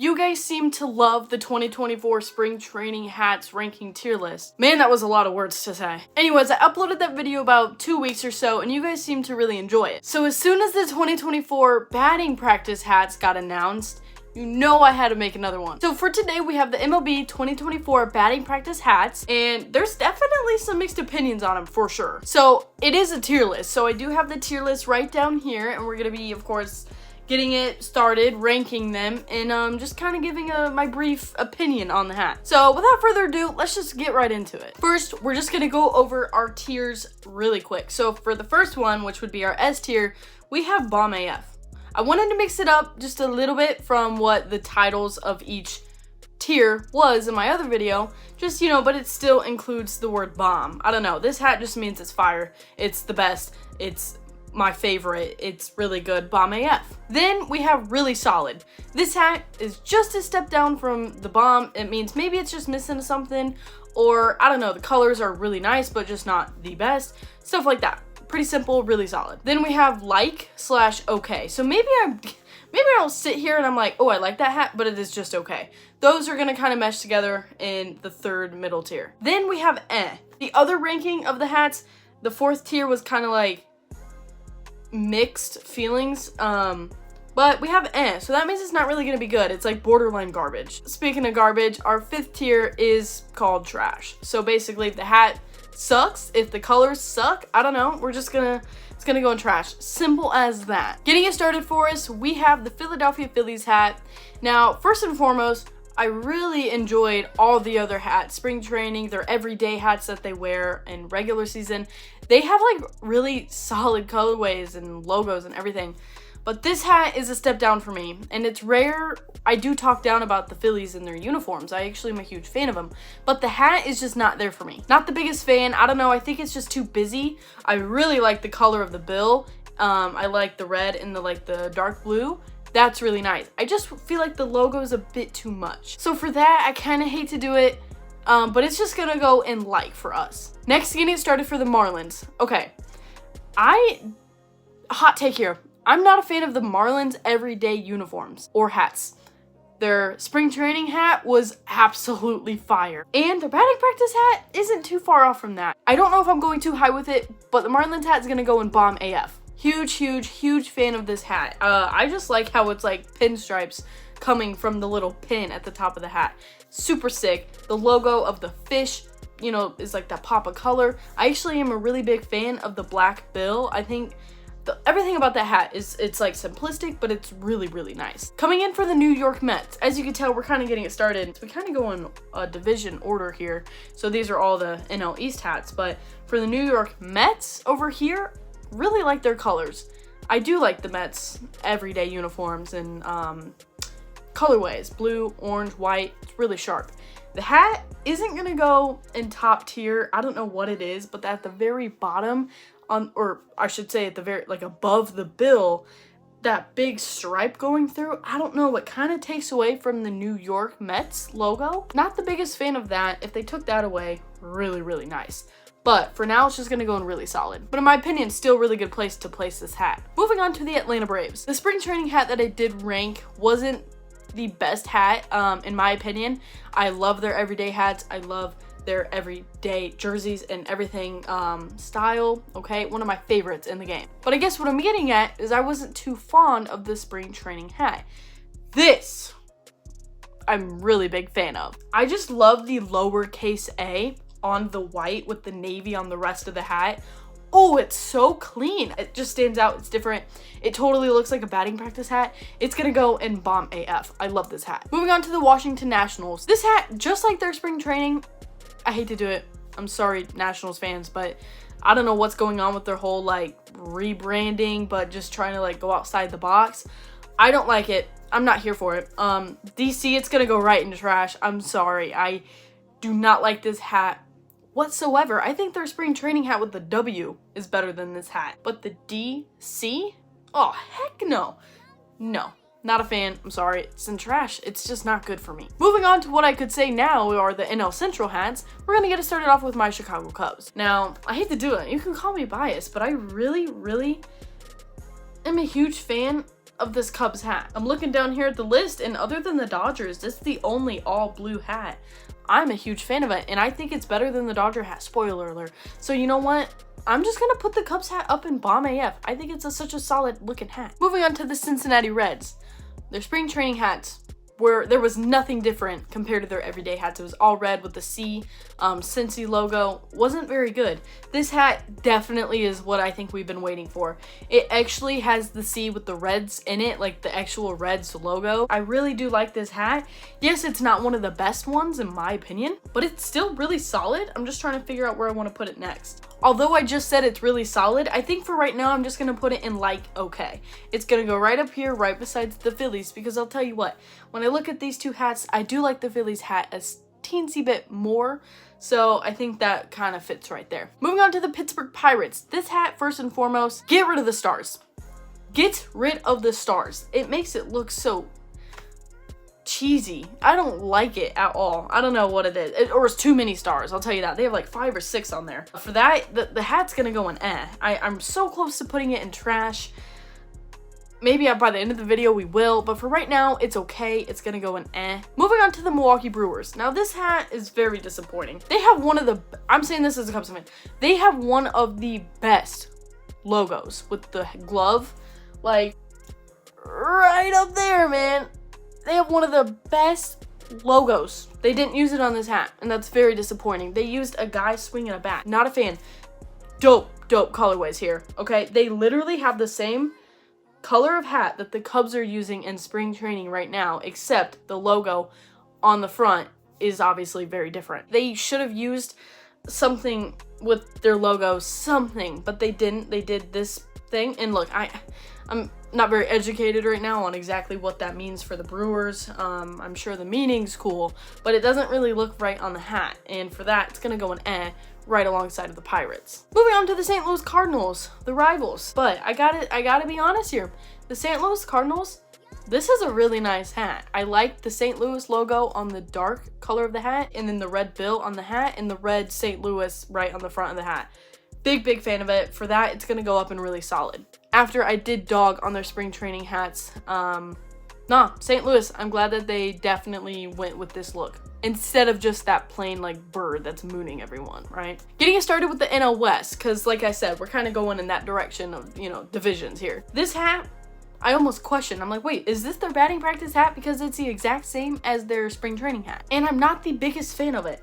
You guys seem to love the 2024 spring training hats ranking tier list. Man, that was a lot of words to say. Anyways, I uploaded that video about 2 weeks or so, and you guys seem to really enjoy it. So as soon as the 2024 batting practice hats got announced, you know I had to make another one. So for today, we have the MLB 2024 batting practice hats, and there's definitely some mixed opinions on them for sure. So it is a tier list. So I do have the tier list right down here, and we're gonna be, of course, getting it started, ranking them, and just kind of giving my brief opinion on the hat. So without further ado, let's just get right into it. First, we're just gonna go over our tiers really quick. So for the first one, which would be our S tier, we have Bomb AF. I wanted to mix it up just a little bit from what the titles of each tier was in my other video, just, you know, but it still includes the word bomb. I don't know, this hat just means it's fire, it's the best, it's my favorite, it's really good, Bomb AF. Then we have Really Solid. This hat is just a step down from the Bomb. It means maybe it's just missing something, or I don't know, the colors are really nice but just not the best, stuff like that. Pretty simple, really solid. Then we have Like/Okay. So maybe I don't sit here and I'm like, oh, I like that hat, but it is just okay. Those are gonna kind of mesh together in the third middle tier. Then we have The other ranking of the hats, the fourth tier was kind of like mixed feelings, but we have so that means it's not really gonna be good. It's like borderline garbage. Speaking of garbage, our fifth tier is called trash. So basically, if the hat sucks, if the colors suck, I don't know, it's gonna go in trash. Simple as that. Getting it started for us, we have the Philadelphia Phillies hat. Now, first and foremost, I really enjoyed all the other hats. Spring training, their everyday hats that they wear in regular season. They have like really solid colorways and logos and everything. But this hat is a step down for me, and it's rare. I do talk down about the Phillies and their uniforms. I actually am a huge fan of them, but the hat is just not there for me. Not the biggest fan. I don't know. I think it's just too busy. I really like the color of the bill. I like the red and the dark blue. That's really nice. I just feel like the logo is a bit too much. So for that, I kind of hate to do it, but it's just gonna go in like for us. Next, getting it started for the Marlins. Okay, hot take here. I'm not a fan of the Marlins everyday uniforms or hats. Their spring training hat was absolutely fire. And their batting practice hat isn't too far off from that. I don't know if I'm going too high with it, but the Marlins hat is gonna go in Bomb AF. Huge fan of this hat. I just like how it's like pinstripes coming from the little pin at the top of the hat. Super sick. The logo of the fish, you know, is like that pop of color. I actually am a really big fan of the black bill. I think everything about that hat it's like simplistic, but it's really nice. Coming in for the New York Mets. As you can tell, we're kind of getting it started. So we kind of go in a division order here. So these are all the NL East hats, but for the New York Mets over here, really like their colors. I do like the Mets everyday uniforms and colorways, blue, orange, white. It's really sharp. The hat isn't gonna go in top tier. I don't know what it is, but at the very bottom, or I should say at the very, like above the bill, that big stripe going through, I don't know, it kind of takes away from the New York Mets logo. Not the biggest fan of that. If they took that away, really nice. But for now, it's just gonna go in really solid. But in my opinion, still a really good place to place this hat. Moving on to the Atlanta Braves. The spring training hat that I did rank wasn't the best hat, in my opinion. I love their everyday hats. I love their everyday jerseys and everything, style, okay? One of my favorites in the game. But I guess what I'm getting at is I wasn't too fond of the spring training hat. This, I'm really big fan of. I just love the lowercase a on the white with the navy on the rest of the hat. Oh, it's so clean. It just stands out. It's different. It totally looks like a batting practice hat. It's gonna go in Bomb AF. I love this hat. Moving on to the Washington Nationals. This hat, just like their spring training, I hate to do it. I'm sorry, Nationals fans, but I don't know what's going on with their whole like rebranding, but just trying to like go outside the box. I don't like it. I'm not here for it. DC, it's gonna go right into trash. I'm sorry. I do not like this hat whatsoever. I think their spring training hat with the W is better than this hat. But the DC? Oh, heck no. No. Not a fan. I'm sorry. It's in trash. It's just not good for me. Moving on to what I could say now are the NL Central hats. We're going to get it started off with my Chicago Cubs. Now, I hate to do it. You can call me biased, but I really am a huge fan of this Cubs hat. I'm looking down here at the list, and other than the Dodgers, this is the only all blue hat. I'm a huge fan of it, and I think it's better than the Dodger hat. Spoiler alert. So you know what? I'm just gonna put the Cubs hat up in bomb AF. I think it's such a solid looking hat. Moving on to the Cincinnati Reds. Their spring training hats, where there was nothing different compared to their everyday hats. It was all red with the C, Cincy logo. Wasn't very good. This hat definitely is what I think we've been waiting for. It actually has the C with the Reds in it, like the actual Reds logo. I really do like this hat. Yes, it's not one of the best ones in my opinion, but it's still really solid. I'm just trying to figure out where I want to put it next. Although I just said it's really solid, I think for right now I'm just going to put it in like okay. It's going to go right up here, right beside the Phillies, because I'll tell you what, when I look at these two hats, I do like the Phillies hat a teensy bit more, so I think that kind of fits right there. Moving on to the Pittsburgh Pirates. This hat, first and foremost, get rid of the stars. Get rid of the stars. It makes it look so cheesy. I don't like it at all. I don't know what it is. Or it's too many stars, I'll tell you that. They have like 5 or 6 on there. For that, the hat's gonna go in I'm so close to putting it in trash. Maybe by the end of the video we will, but for right now, it's okay. It's gonna go in Moving on to the Milwaukee Brewers. Now this hat is very disappointing. They have one of the, I'm saying this as a Cubs fan, they have one of the best logos with the glove, like right up there, man. They have one of the best logos. They didn't use it on this hat, and that's very disappointing. They used a guy swinging a bat. Not a fan. Dope colorways here, okay? They literally have the same color of hat that the Cubs are using in spring training right now, except the logo on the front is obviously very different. They should have used something with their logo, something, but they didn't. They did this thing, and look, I'm not very educated right now on exactly what that means for the Brewers. I'm sure the meaning's cool, but it doesn't really look right on the hat, and for that, it's gonna go in right alongside of the Pirates. Moving on to the St. Louis Cardinals, the rivals. But I gotta be honest here. The St. Louis Cardinals, this is a really nice hat. I like the St. Louis logo on the dark color of the hat, and then the red bill on the hat, and the red St. Louis right on the front of the hat. Big fan of it. For that, it's gonna go up in really solid. After I did dog on their spring training hats, St. Louis, I'm glad that they definitely went with this look instead of just that plain like bird that's mooning everyone, right? Getting it started with the NL West, because like I said, we're kind of going in that direction of, divisions here. This hat, I almost questioned. I'm like, wait, is this their batting practice hat? Because it's the exact same as their spring training hat. And I'm not the biggest fan of it.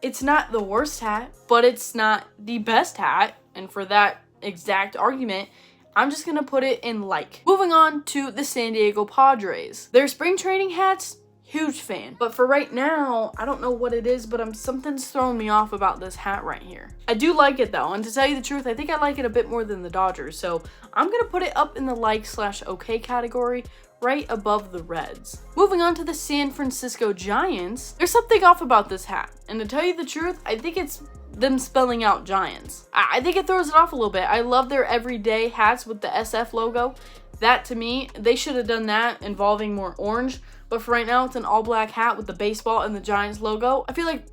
It's not the worst hat, but it's not the best hat. And for that exact argument, I'm just gonna put it in like. Moving on to the San Diego Padres. Their spring training hats, huge fan. But for right now, I don't know what it is, but something's throwing me off about this hat right here. I do like it though, and to tell you the truth, I think I like it a bit more than the Dodgers. So I'm gonna put it up in the like/okay category, right above the Reds. Moving on to the San Francisco Giants. There's something off about this hat, and to tell you the truth, I think it's them spelling out Giants. I think it throws it off a little bit. I love their everyday hats with the SF logo. That to me, they should have done that involving more orange, but for right now, it's an all black hat with the baseball and the Giants logo. I feel like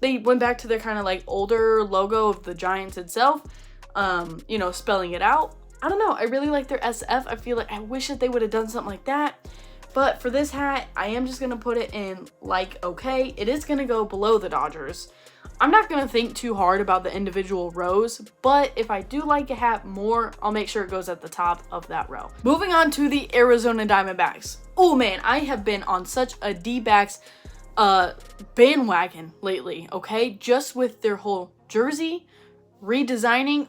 they went back to their kind of like older logo of the Giants itself, spelling it out. I don't know. I really like their SF. I feel like I wish that they would have done something like that. But for this hat, I am just going to put it in like okay. It is going to go below the Dodgers. I'm not going to think too hard about the individual rows, but if I do like a hat more, I'll make sure it goes at the top of that row. Moving on to the Arizona Diamondbacks. Oh man, I have been on such a D-backs bandwagon lately, okay? Just with their whole jersey, redesigning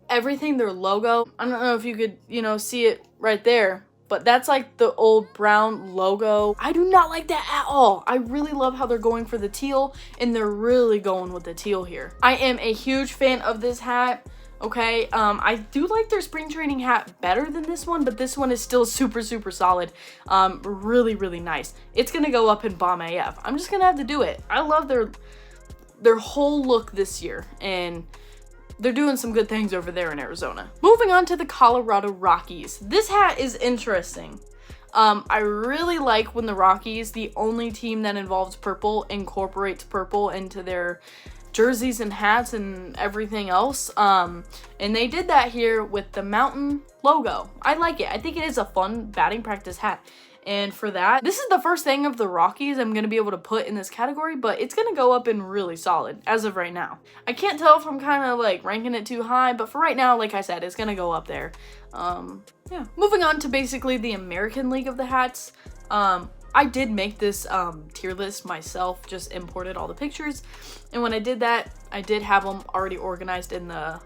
everything, their logo. I don't know if you could, see it right there, but that's like the old brown logo. I do not like that at all. I really love how they're going for the teal, and they're really going with the teal here. I am a huge fan of this hat. Okay, I do like their spring training hat better than this one, but this one is still super solid. Really nice. It's gonna go up in bomb AF. I'm just gonna have to do it. I love their whole look this year, and they're doing some good things over there in Arizona. Moving on to the Colorado Rockies. This hat is interesting. I really like when the Rockies, the only team that involves purple, incorporates purple into their jerseys and hats and everything else. And they did that here with the mountain logo. I like it. I think it is a fun batting practice hat. And for that, this is the first thing of the Rockies I'm going to be able to put in this category, but it's going to go up in really solid as of right now. I can't tell if I'm kind of like ranking it too high, but for right now, like I said, it's going to go up there. Yeah. Moving on to basically the American League of the hats. I did make this tier list myself, just imported all the pictures. And when I did that, I did have them already organized in the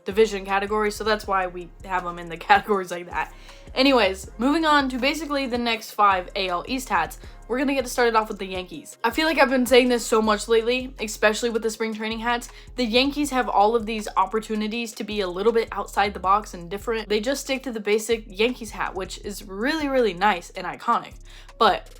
division category, so that's why we have them in the categories like that. Anyways, moving on to basically the next 5 AL East hats, we're going to get started off with the Yankees. I feel like I've been saying this so much lately, especially with the spring training hats. The Yankees have all of these opportunities to be a little bit outside the box and different. They just stick to the basic Yankees hat, which is really, really nice and iconic. But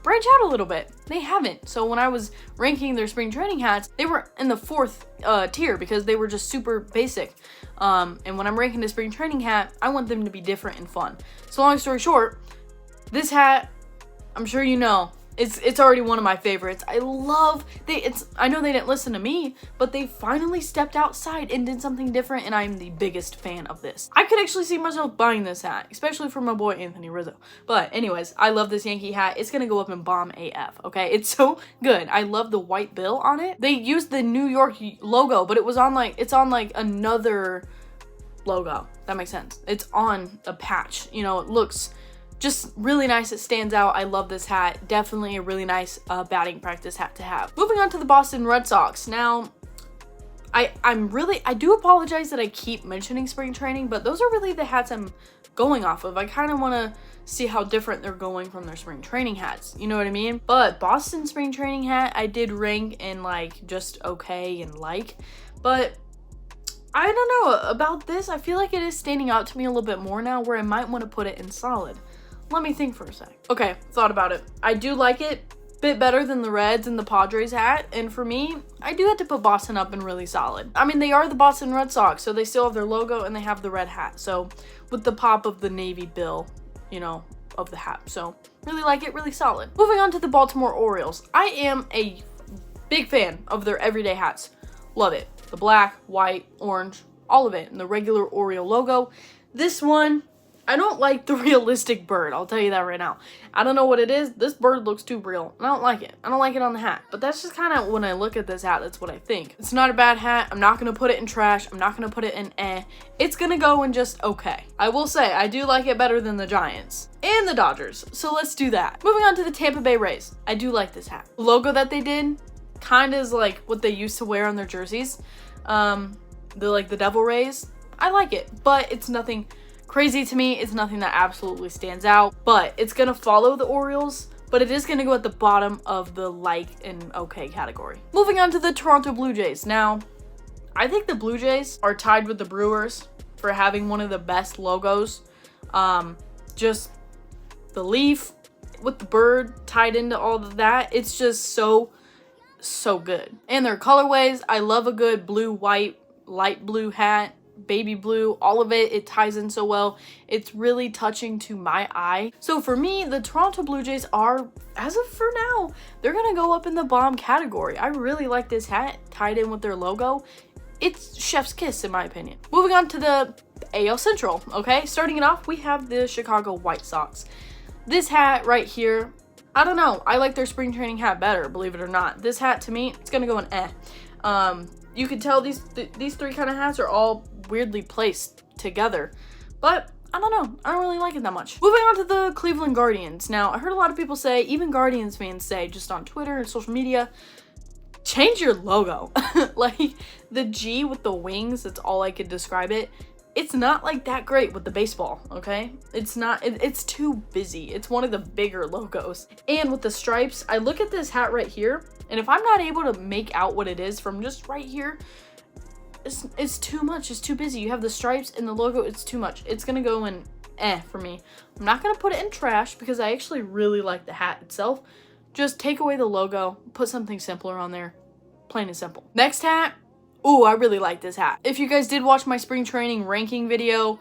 branch out a little bit. They haven't. So when I was ranking their spring training hats, they were in the 4th tier because they were just super basic. And when I'm ranking the spring training hat, I want them to be different and fun. So long story short, this hat, I'm sure you know, it's already one of my favorites. I know they didn't listen to me, but they finally stepped outside and did something different, and I'm the biggest fan of this. I could actually see myself buying this hat, especially for my boy Anthony Rizzo. But anyways, I love this Yankee hat. It's gonna go up in bomb AF, okay? It's so good. I love the white bill on it. They used the New York logo, but it's on like another logo. That makes sense. It's on a patch. You know, it looks just really nice. It stands out. I love this hat. Definitely a really nice batting practice hat to have. Moving on to the Boston Red Sox. Now, I do apologize that I keep mentioning spring training, but those are really the hats I'm going off of. I kind of want to see how different they're going from their spring training hats. You know what I mean? But Boston spring training hat, I did rank in like just okay and like, but I don't know about this. I feel like it is standing out to me a little bit more now, where I might want to put it in solid. Let me think for a sec. Okay, thought about it. I do like it a bit better than the Reds and the Padres hat, and for me, I do have to put Boston up in really solid. I mean, they are the Boston Red Sox, so they still have their logo and they have the red hat, so with the pop of the navy bill, you know, of the hat. So really like it, really solid. Moving on to the Baltimore Orioles. I am a big fan of their everyday hats. Love it. The black, white, orange, all of it, and the regular Oriole logo. This one, I don't like the realistic bird. I'll tell you that right now. I don't know what it is. This bird looks too real. I don't like it. I don't like it on the hat. But that's just kind of when I look at this hat, that's what I think. It's not a bad hat. I'm not going to put it in trash. I'm not going to put it in eh. It's going to go in just okay. I will say, I do like it better than the Giants and the Dodgers. So let's do that. Moving on to the Tampa Bay Rays. I do like this hat. The logo that they did kind of is like what they used to wear on their jerseys. The Devil Rays. I like it, but it's nothing crazy to me. It's nothing that absolutely stands out, but it's gonna follow the Orioles, but it is gonna go at the bottom of the like and okay category. Moving on to the Toronto Blue Jays. Now, I think the Blue Jays are tied with the Brewers for having one of the best logos. Just the leaf with the bird tied into all of that. It's just so good. And their colorways, I love a good blue, white, light blue hat, baby blue, all of it. It ties in so well. It's really touching to my eye. So for me, the Toronto Blue Jays are, as of for now, they're gonna go up in the bomb category. I really like this hat tied in with their logo. It's chef's kiss in my opinion. Moving on to the AL Central, okay? Starting it off, we have the Chicago White Sox. This hat right here, I don't know. I like their spring training hat better, believe it or not. This hat, to me, it's gonna go in eh. You can tell these three kind of hats are all weirdly placed together, but I don't know. I don't really like it that much. Moving on to the Cleveland Guardians. Now, I heard a lot of people say, even Guardians fans say, just on Twitter and social media, change your logo. Like, the G with the wings, that's all I could describe it. It's not like that great with the baseball, okay? It's not, it's too busy. It's one of the bigger logos. And with the stripes, I look at this hat right here, and if I'm not able to make out what it is from just right here, it's too much. It's too busy. You have the stripes and the logo. It's too much. It's gonna go in eh for me. I'm not gonna put it in trash because I actually really like the hat itself. Just take away the logo, put something simpler on there. Plain and simple. Next hat. Ooh, I really like this hat. If you guys did watch my spring training ranking video,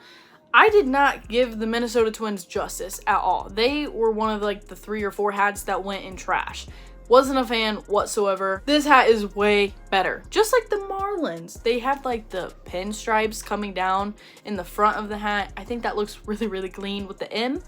I did not give the Minnesota Twins justice at all. They were one of like the 3 or 4 hats that went in trash. Wasn't a fan whatsoever. This hat is way better. Just like the Marlins. They have like the pinstripes coming down in the front of the hat. I think that looks really, really clean with the M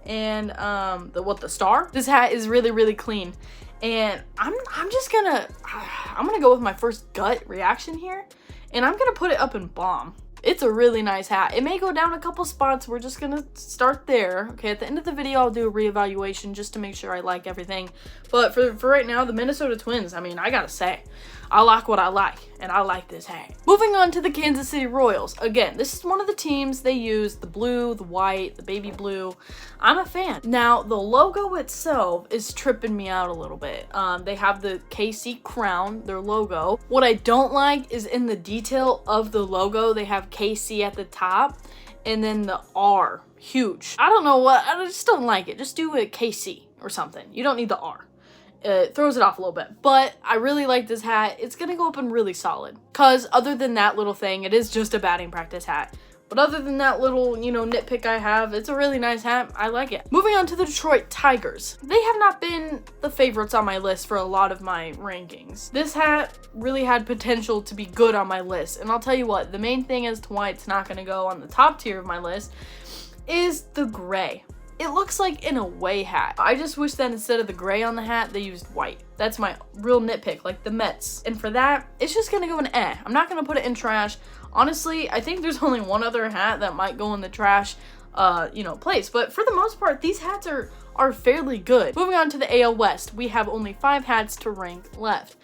and the star. This hat is really, really clean. And I'm gonna go with my first gut reaction here, and I'm gonna put it up in bomb. It's a really nice hat. It may go down a couple spots. We're just gonna start there. Okay, at the end of the video, I'll do a reevaluation just to make sure I like everything. But for right now, the Minnesota Twins, I mean, I gotta say, I like what I like, and I like this hat. Moving on to the Kansas City Royals. Again, this is one of the teams they use the blue, the white, the baby blue. I'm a fan. Now, the logo itself is tripping me out a little bit. They have the KC crown, their logo. What I don't like is in the detail of the logo, they have KC at the top, and then the R, huge. I don't know what, I just don't like it. Just do a KC or something. You don't need the R. It throws it off a little bit, but I really like this hat. It's gonna go up in really solid, because other than that little thing, it is just a batting practice hat. But other than that little, nitpick I have, it's a really nice hat. I like it. Moving on to the Detroit Tigers. They have not been the favorites on my list for a lot of my rankings. This hat really had potential to be good on my list, and I'll tell you what, the main thing as to why it's not gonna go on the top tier of my list is the gray. It looks like an away hat. I just wish that instead of the gray on the hat, they used white. That's my real nitpick, like the Mets. And for that, it's just gonna go in eh. I'm not gonna put it in trash. Honestly, I think there's only one other hat that might go in the trash, place. But for the most part, these hats are fairly good. Moving on to the AL West, we have only 5 hats to rank left.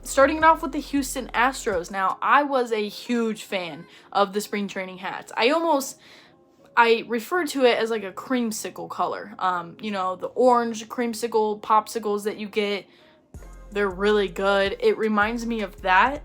Starting it off with the Houston Astros. Now, I was a huge fan of the spring training hats. I refer to it as like a creamsicle color. The orange creamsicle popsicles that you get, they're really good. It reminds me of that,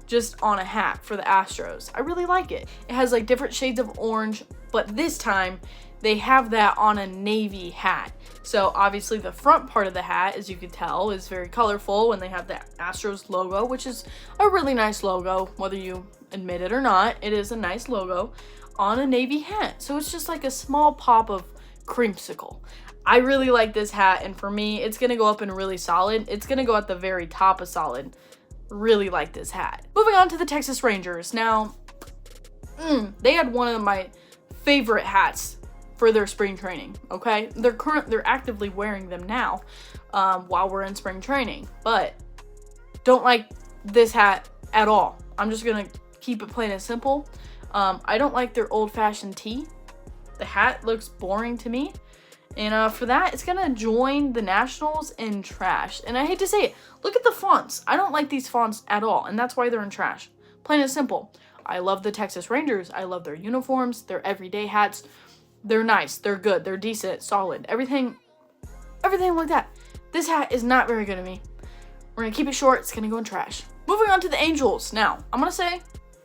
just on a hat for the Astros. I really like it. It has like different shades of orange, but this time they have that on a navy hat. So obviously the front part of the hat, as you can tell, is very colorful when they have the Astros logo, which is a really nice logo, whether you admit it or not. It is a nice logo on a navy hat. So it's just like a small pop of creamsicle. I really like this hat, and for me, it's gonna go up in really solid. It's gonna go at the very top of solid. Really like this hat. Moving on to the Texas Rangers. Now, they had one of my favorite hats for their spring training, okay? They're actively wearing them now while we're in spring training, but don't like this hat at all. I'm just gonna keep it plain and simple. I don't like their old-fashioned tee. The hat looks boring to me. And for that, it's gonna join the Nationals in trash. And I hate to say it, look at the fonts. I don't like these fonts at all, and that's why they're in trash. Plain and simple. I love the Texas Rangers. I love their uniforms, their everyday hats. They're nice, they're good, they're decent, solid. Everything like that. This hat is not very good to me. We're gonna keep it short. It's gonna go in trash. Moving on to the Angels. Now, I'm gonna say,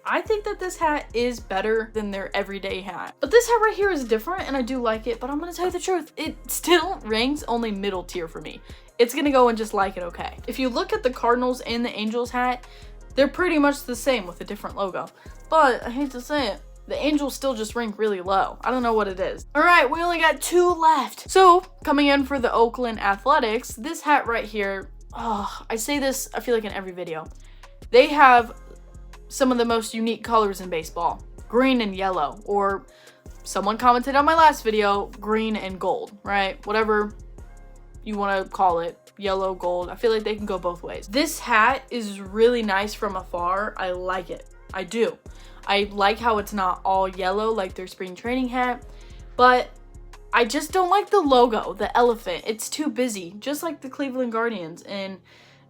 I think that this hat is better than their everyday hat. But this hat right here is different, and I do like it, but I'm gonna tell you the truth. It still ranks only middle tier for me. It's gonna go and just like it okay. If you look at the Cardinals and the Angels hat, they're pretty much the same with a different logo. But I hate to say it, the Angels still just rank really low. I don't know what it is. All right, we only got 2 left. So coming in for the Oakland Athletics, this hat right here, I say this, I feel like in every video. They have some of the most unique colors in baseball, green and yellow, or someone commented on my last video, green and gold, right? Whatever you want to call it, yellow, gold. I feel like they can go both ways. This hat is really nice from afar. I like it. I do. I like how it's not all yellow like their spring training hat, but I just don't like the logo, the elephant. It's too busy, just like the Cleveland Guardians and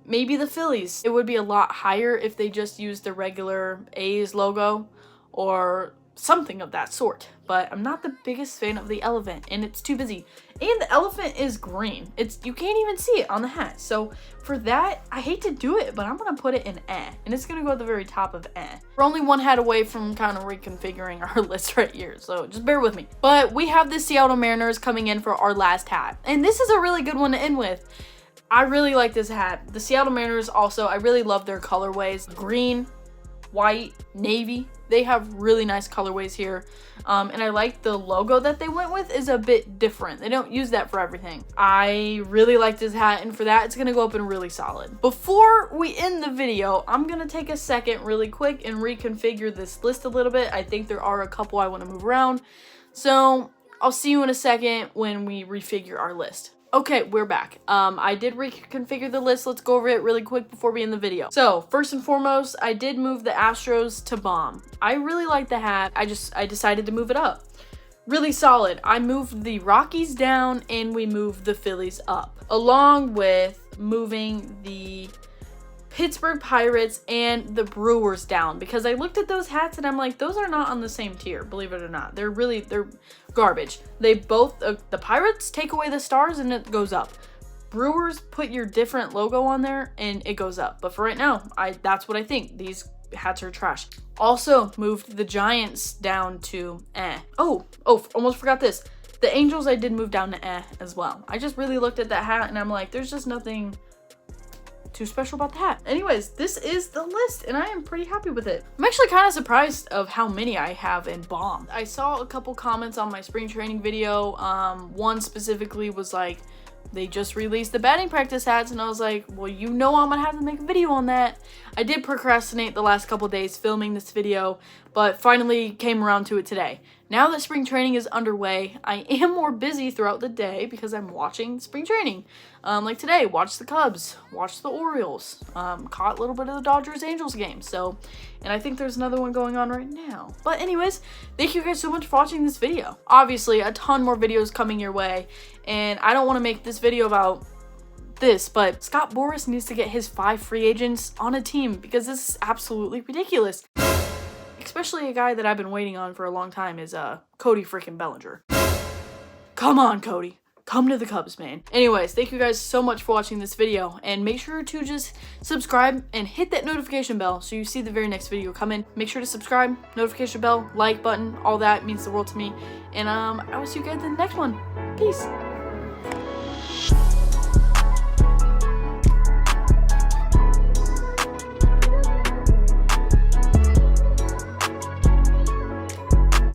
maybe the Phillies. It would be a lot higher if they just used the regular A's logo or something of that sort. But I'm not the biggest fan of the elephant, and it's too busy. And the elephant is green. You can't even see it on the hat. So for that, I hate to do it, but I'm gonna put it in eh. And it's gonna go at the very top of eh. We're only 1 hat away from kind of reconfiguring our list right here, so just bear with me. But we have the Seattle Mariners coming in for our last hat. And this is a really good one to end with. I really like this hat. The Seattle Mariners also, I really love their colorways. Green, white, navy. They have really nice colorways here. And I like the logo that they went with is a bit different. They don't use that for everything. I really like this hat, and for that, it's gonna go up in really solid. Before we end the video, I'm gonna take a second really quick and reconfigure this list a little bit. I think there are a couple I wanna move around. So I'll see you in a second when we refigure our list. Okay, we're back. I did reconfigure the list. Let's go over it really quick before we end the video. So, first and foremost, I did move the Astros to bomb. I really like the hat. I decided to move it up. Really solid. I moved the Rockies down and we moved the Phillies up, along with moving the Pittsburgh Pirates and the Brewers down, because I looked at those hats and I'm like, those are not on the same tier, believe it or not. They're garbage. They both, the Pirates take away the stars and it goes up. Brewers put your different logo on there and it goes up. But for right now, that's what I think. These hats are trash. Also moved the Giants down to eh. Oh, almost forgot this. The Angels I did move down to eh as well. I just really looked at that hat and I'm like, there's just nothing too special about the hat. Anyways, this is the list and I am pretty happy with it. I'm actually kind of surprised of how many I have in bomb. I saw a couple comments on my spring training video. One specifically was like, they just released the batting practice hats, and I was like, well, you know I'm gonna have to make a video on that. I did procrastinate the last couple days filming this video, but finally came around to it today. Now that spring training is underway, I am more busy throughout the day because I'm watching spring training. Like today, watched the Cubs, watched the Orioles, caught a little bit of the Dodgers-Angels game. So, and I think there's another one going on right now. But anyways, thank you guys so much for watching this video. Obviously, a ton more videos coming your way, and I don't want to make this video about this, but Scott Boras needs to get his 5 free agents on a team because this is absolutely ridiculous. Especially a guy that I've been waiting on for a long time is Cody freaking Bellinger. Come on, Cody. Come to the Cubs, man. Anyways, thank you guys so much for watching this video, and make sure to just subscribe and hit that notification bell so you see the very next video come in. Make sure to subscribe, notification bell, like button, all that means the world to me, and I will see you guys in the next one. Peace.